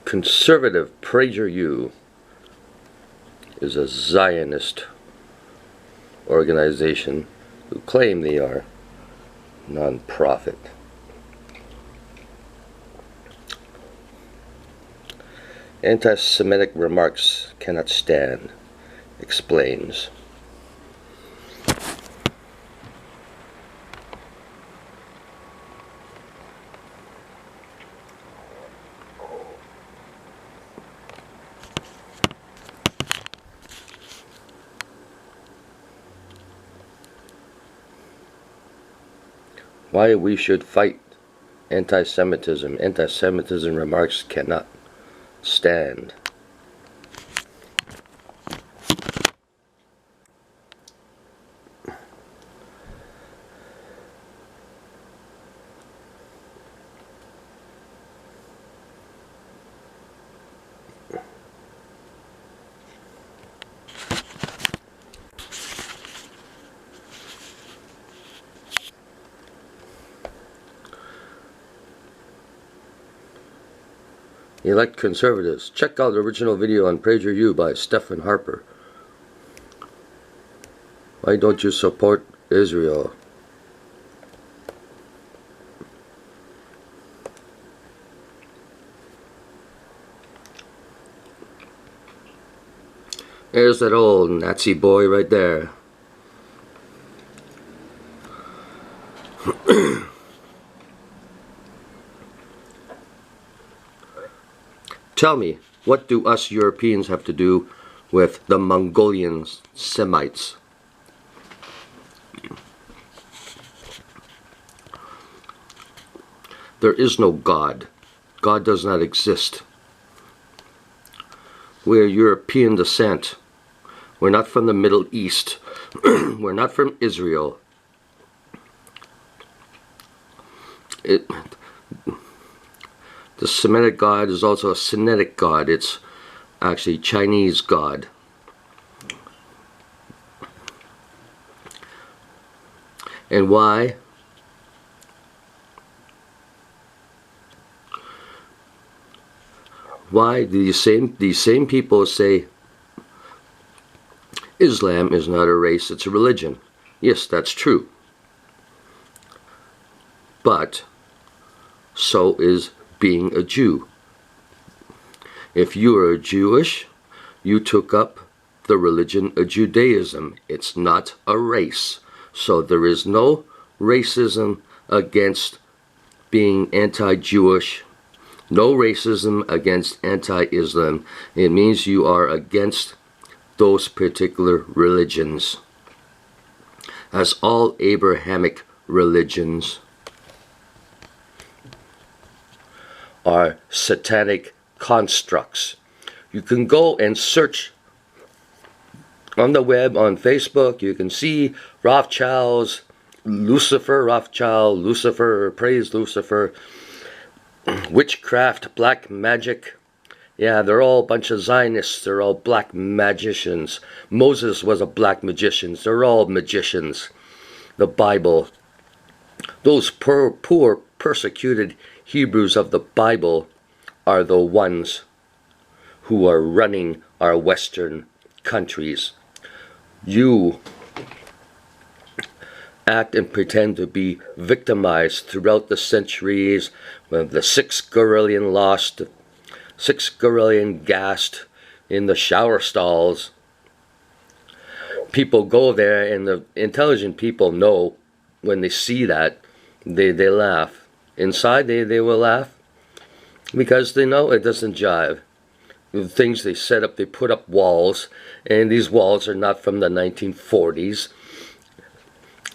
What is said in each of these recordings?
Conservative PragerU is a Zionist organization who claim they are non-profit. Anti-Semitic remarks cannot stand, explains. Why we should fight anti-Semitism. Anti-Semitism remarks cannot stand. Elect conservatives. Check out the original video on PragerU by Stephen Harper. Why don't you support Israel? There's that old Nazi boy right there. Tell me, what do us Europeans have to do with the Mongolian Semites? There is no God. God does not exist. We're European descent. We're not from the Middle East. We're not from Israel. The Semitic God is also a Semitic God. It's actually Chinese God. And why? Why do these same people say Islam is not a race, it's a religion? Yes, that's true. But so is being a Jew. If you are Jewish, you took up the religion of Judaism. It's not a race. So there is no racism against being anti-Jewish, no racism against anti-Islam. It means you are against those particular religions, as all Abrahamic religions are satanic constructs. You can go and search on the web, on Facebook. You can see Rothschilds, Lucifer, praise Lucifer, witchcraft, black magic. Yeah, they're all a bunch of Zionists. They're all black magicians. Moses was a black magician. They're all magicians. The Bible. Those poor persecuted Hebrews of the Bible are the ones who are running our Western countries. You act and pretend to be victimized throughout the centuries when the 6 Gorillion lost, 6 Gorillion gassed in the shower stalls. People go there, and the intelligent people know when they see that, they laugh. Inside they will laugh because they know it doesn't jive. The things they set up, they put up walls, and these walls are not from the 1940s.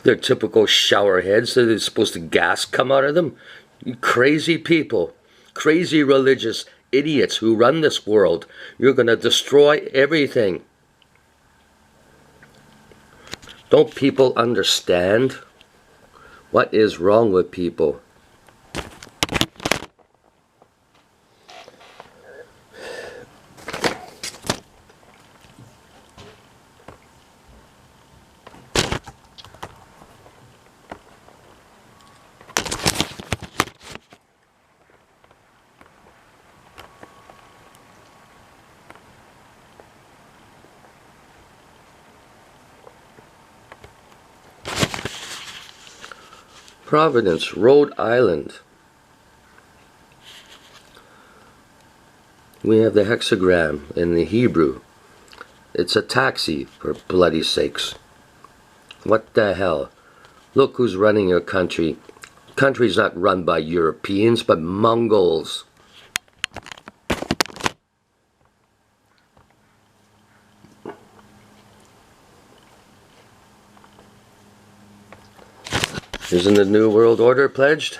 They're typical shower heads. They're supposed to gas come out of them. You crazy people, crazy religious idiots who run this world. You're going to destroy everything. Don't people understand? What is wrong with people? Providence, Rhode Island. We have the hexagram in the Hebrew. It's a taxi, for bloody sakes. What the hell? Look who's running your country. Country's not run by Europeans, but Mongols. Isn't the New World Order pledged?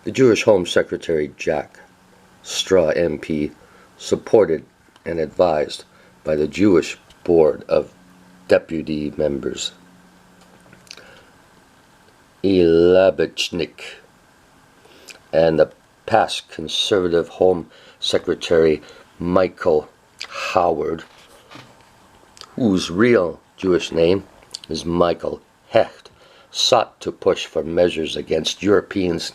The Jewish Home Secretary Jack Straw MP, supported and advised by the Jewish Board of Deputy Members, Elabachnik, and the past conservative Home Secretary Michael Howard, whose real Jewish name is Michael Hecht, sought to push for measures against Europeans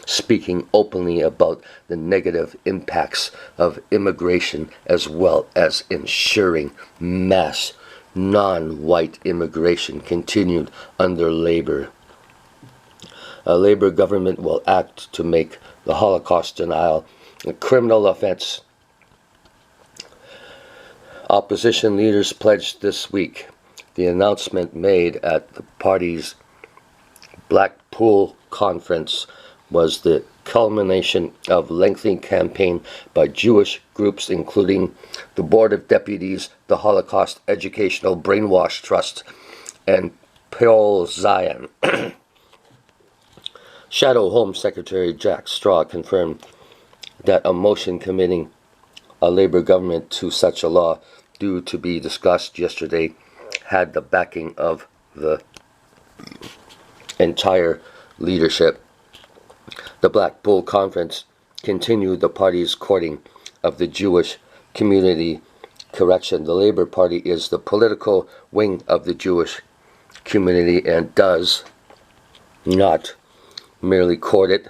speaking openly about the negative impacts of immigration, as well as ensuring mass non-white immigration continued under Labour. A Labour government will act to make the Holocaust denial a criminal offence. Opposition leaders pledged this week. The announcement made at the party's Blackpool conference was the culmination of lengthy campaign by Jewish groups including the Board of Deputies, the Holocaust Educational Brainwash Trust, and Peol Zion. Shadow Home Secretary Jack Straw confirmed that a motion committing a Labour government to such a law, due to be discussed yesterday, had the backing of the entire leadership. The Blackpool Conference continued the party's courting of the Jewish community. Correction, the Labour Party is the political wing of the Jewish community and does not merely court it.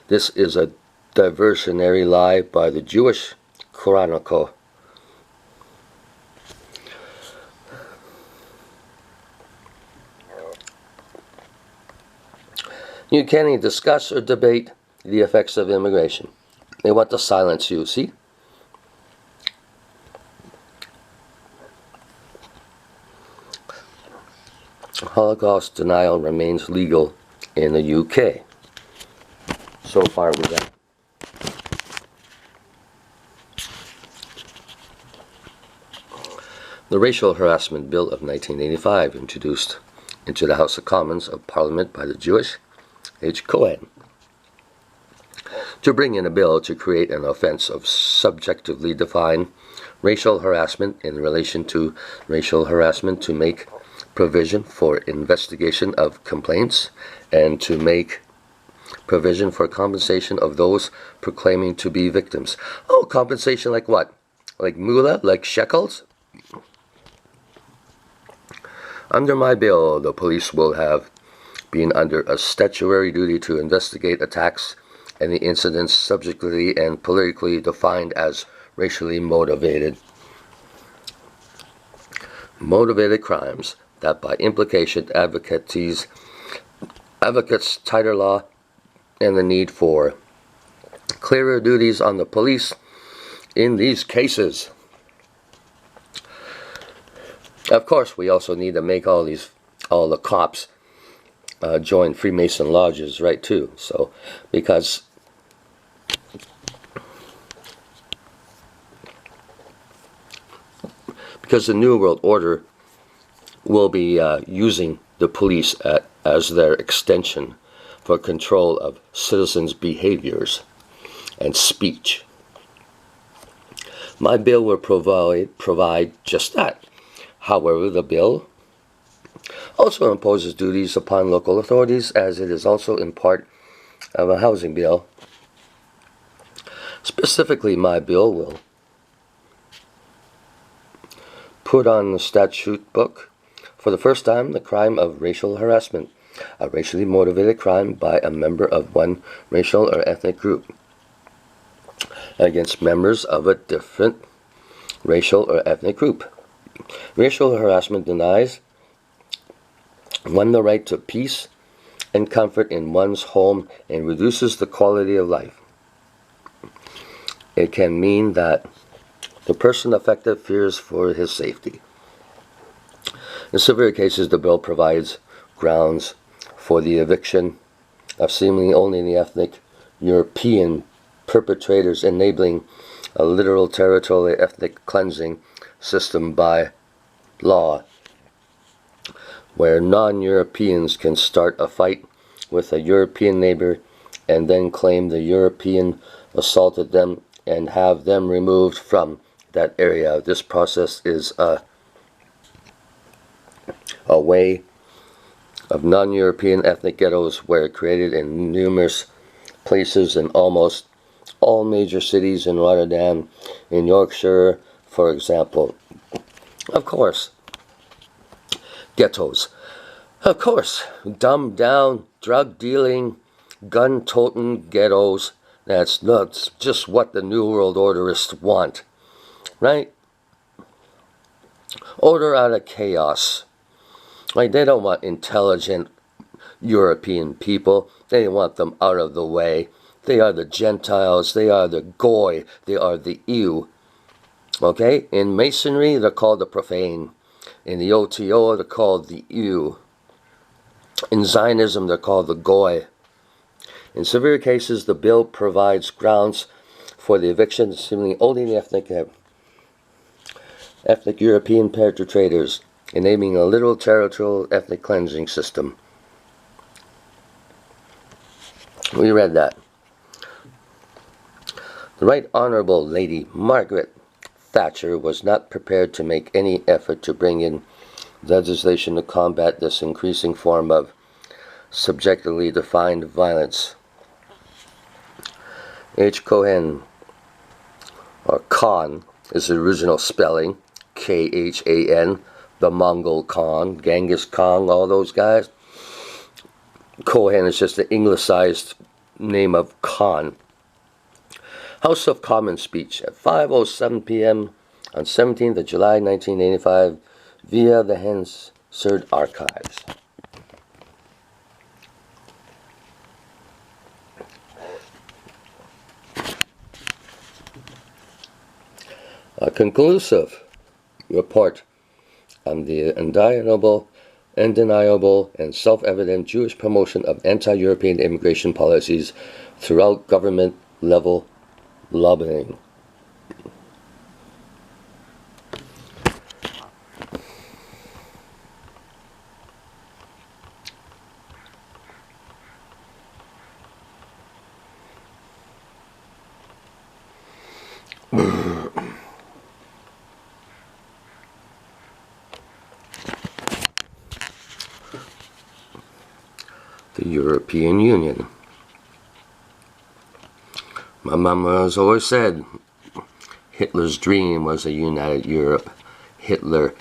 This is a diversionary lie by the Jewish Chronicle. You can't even discuss or debate the effects of immigration. They want to silence you, see? Holocaust denial remains legal in the UK. So far with that. The Racial Harassment Bill of 1985, introduced into the House of Commons of Parliament by the Jewish H. Cohen, to bring in a bill to create an offense of subjectively defined racial harassment in relation to racial harassment, to make provision for investigation of complaints, and to make provision for compensation of those proclaiming to be victims. Oh, compensation like what? Like moolah? Like shekels? Under my bill, the police will have been under a statutory duty to investigate attacks and the incidents subjectively and politically defined as racially motivated crimes that by implication advocates tighter law and the need for clearer duties on the police in these cases. Of course, we also need to make all the cops join Freemason lodges, right, too. So, because the New World Order will be using the police as their extension for control of citizens' behaviors and speech. My bill will provide just that. However, the bill also imposes duties upon local authorities, as it is also in part of a housing bill. Specifically, my bill will put on the statute book for the first time the crime of racial harassment, a racially motivated crime by a member of one racial or ethnic group against members of a different racial or ethnic group. Racial harassment denies one the right to peace and comfort in one's home and reduces the quality of life. It can mean that the person affected fears for his safety. In severe cases, the bill provides grounds for the eviction of seemingly only ethnic European perpetrators, enabling a literal territorial ethnic cleansing system by law, where non-Europeans can start a fight with a European neighbor and then claim the European assaulted them and have them removed from that area. This process is a way of non-European ethnic ghettos were created in numerous places in almost all major cities, in Rotterdam, in Yorkshire, for example. Of course, ghettos. Of course, dumbed down, drug dealing, gun toting ghettos. That's just what the New World Orderists want, right? Order out of chaos. Like, they don't want intelligent European people. They want them out of the way. They are the Gentiles. They are the Goy. They are the Ew. Okay? In Masonry, they're called the profane. In the OTO, they're called the Ew. In Zionism, they're called the Goy. In severe cases, the bill provides grounds for the eviction of seemingly only ethnic European perpetrators, enabling a literal territorial ethnic cleansing system. We read that. The Right Honourable Lady Margaret Thatcher was not prepared to make any effort to bring in legislation to combat this increasing form of subjectively defined violence. H. Cohen, or Khan, is the original spelling, Khan, the Mongol Khan, Genghis Khan, all those guys. Cohen is just the Anglicized name of Khan. House of Commons speech at 5:07 p.m. on 17th of July 1985 via the Hansard Archives. A conclusive report on the undeniable, and self-evident Jewish promotion of anti-European immigration policies throughout government-level lobbying. The European Union. My mama has always said Hitler's dream was a united Europe. Hitler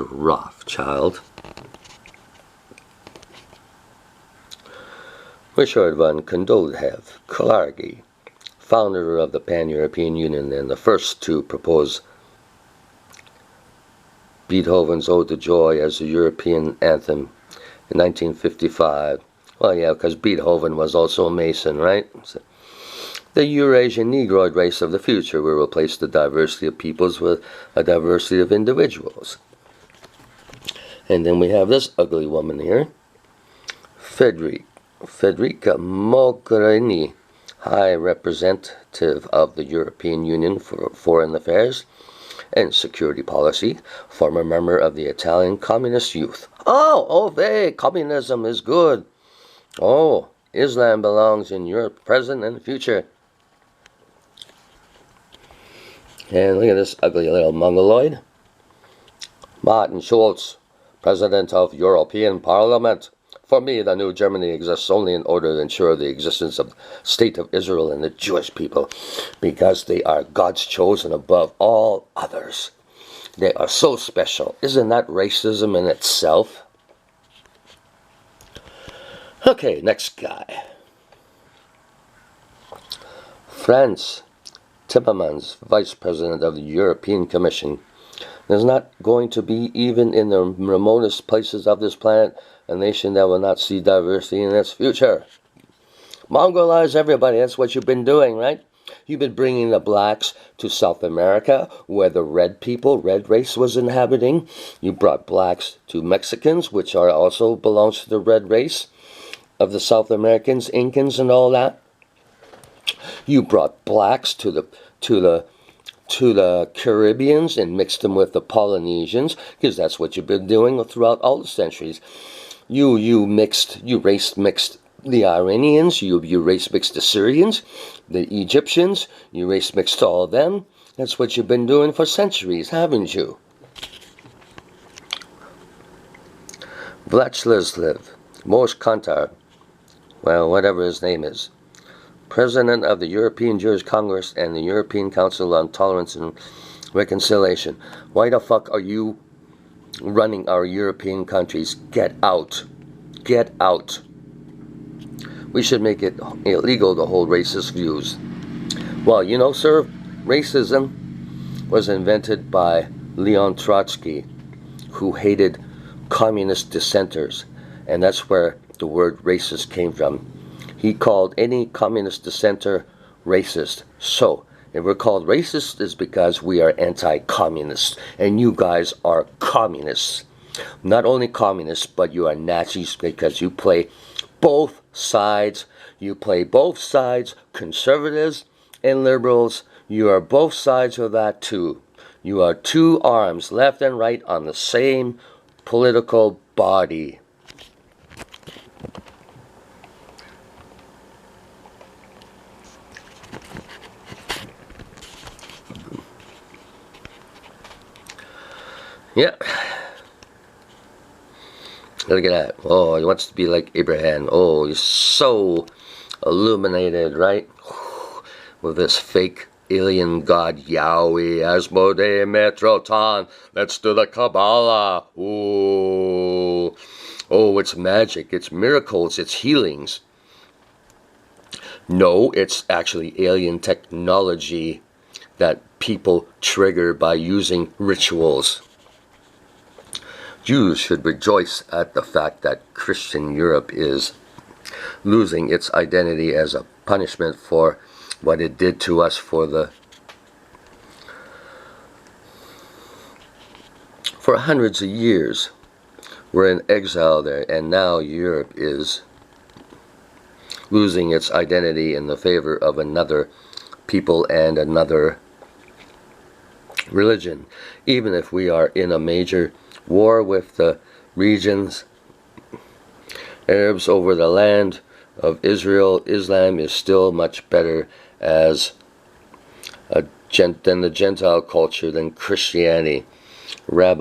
Rothschild. Richard von Condollev Clargi, founder of the Pan-European Union and the first to propose Beethoven's Ode to Joy as a European anthem in 1955. Well, yeah, because Beethoven was also a Mason, right? So, the Eurasian Negroid race of the future will replace the diversity of peoples with a diversity of individuals. And then we have this ugly woman here, Federica Mogherini, High Representative of the European Union for Foreign Affairs and Security Policy, former member of the Italian Communist Youth. Oh, communism is good. Oh, Islam belongs in Europe, present and future. And look at this ugly little mongoloid. Martin Schulz, President of European Parliament, For me, the new Germany exists only in order to ensure the existence of the state of Israel and the Jewish people, because they are God's chosen above all others. They are so special. Isn't that racism in itself? Okay, next guy. Franz Timmermans, Vice President of the European Commission. There's not going to be, even in the remotest places of this planet, a nation that will not see diversity in its future. Mongolize everybody, that's what you've been doing, right? You've been bringing the blacks to South America, where the red race was inhabiting. You brought blacks to Mexicans, which are also belongs to the red race of the South Americans, Incans, and all that. You brought blacks to the Caribbeans and mixed them with the Polynesians, because that's what you've been doing throughout all the centuries. You race mixed the Iranians, you race mixed the Syrians, the Egyptians, you race mixed all of them. That's what you've been doing for centuries, haven't you? Vladislav Moshe Kantar, well, whatever his name is, President of the European Jewish Congress and the European Council on Tolerance and Reconciliation. Why the fuck are you running our European countries? Get out. Get out. We should make it illegal to hold racist views. Well, you know, sir, racism was invented by Leon Trotsky, who hated communist dissenters, and that's where the word racist came from. He called any communist dissenter racist. So, if we're called racist, it's because we are anti-communists, and you guys are communists. Not only communists, but you are Nazis, because you play both sides. You play both sides, conservatives and liberals. You are both sides of that too. You are two arms, left and right, on the same political body. Yeah. Look at that. Oh, he wants to be like Abraham. Oh, he's so illuminated, right? With this fake alien god Yahweh, Asmodee Metroton. Let's do the Kabbalah. Oh, it's magic. It's miracles. It's healings. No, it's actually alien technology that people trigger by using rituals. Jews should rejoice at the fact that Christian Europe is losing its identity as a punishment for what it did to us for hundreds of years. We're in exile there, and now Europe is losing its identity in the favor of another people and another religion. Even if we are in a major war with the regions, Arabs over the land of Israel, Islam is still much better as than the Gentile culture, than Christianity. Rabbi